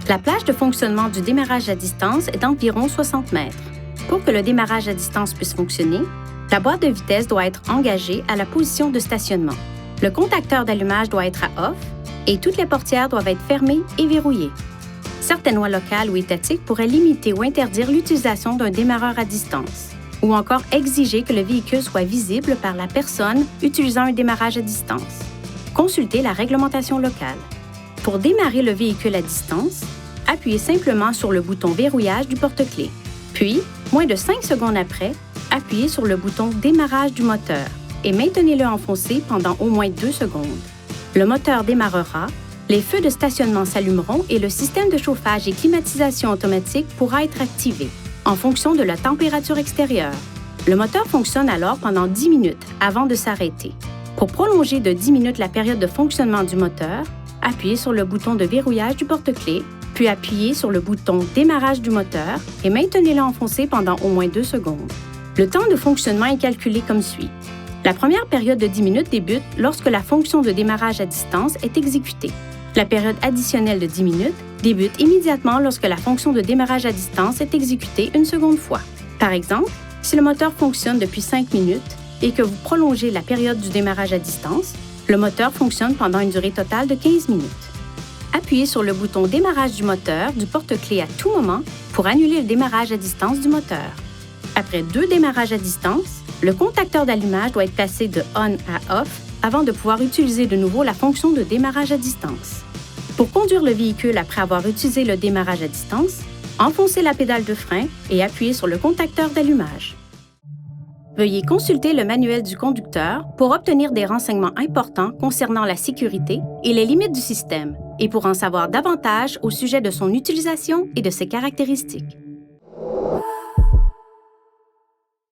La plage de fonctionnement du démarrage à distance est d'environ 60 mètres. Pour que le démarrage à distance puisse fonctionner, la boîte de vitesse doit être engagée à la position de stationnement. Le contacteur d'allumage doit être à off et toutes les portières doivent être fermées et verrouillées. Certaines lois locales ou étatiques pourraient limiter ou interdire l'utilisation d'un démarreur à distance, ou encore exiger que le véhicule soit visible par la personne utilisant un démarrage à distance. Consultez la réglementation locale. Pour démarrer le véhicule à distance, appuyez simplement sur le bouton verrouillage du porte-clés. Puis, moins de 5 secondes après, appuyez sur le bouton démarrage du moteur et maintenez-le enfoncé pendant au moins 2 secondes. Le moteur démarrera, les feux de stationnement s'allumeront et le système de chauffage et climatisation automatique pourra être activé en fonction de la température extérieure. Le moteur fonctionne alors pendant 10 minutes avant de s'arrêter. Pour prolonger de 10 minutes la période de fonctionnement du moteur, appuyez sur le bouton de verrouillage du porte-clés, puis appuyez sur le bouton démarrage du moteur et maintenez-le enfoncé pendant au moins 2 secondes. Le temps de fonctionnement est calculé comme suit. La première période de 10 minutes débute lorsque la fonction de démarrage à distance est exécutée. La période additionnelle de 10 minutes débute immédiatement lorsque la fonction de démarrage à distance est exécutée une seconde fois. Par exemple, si le moteur fonctionne depuis 5 minutes et que vous prolongez la période du démarrage à distance, le moteur fonctionne pendant une durée totale de 15 minutes. Appuyez sur le bouton démarrage du moteur du porte-clés à tout moment pour annuler le démarrage à distance du moteur. Après 2 démarrages à distance, le contacteur d'allumage doit être placé de on à off avant de pouvoir utiliser de nouveau la fonction de démarrage à distance. Pour conduire le véhicule après avoir utilisé le démarrage à distance, enfoncez la pédale de frein et appuyez sur le contacteur d'allumage. Veuillez consulter le manuel du conducteur pour obtenir des renseignements importants concernant la sécurité et les limites du système et pour en savoir davantage au sujet de son utilisation et de ses caractéristiques.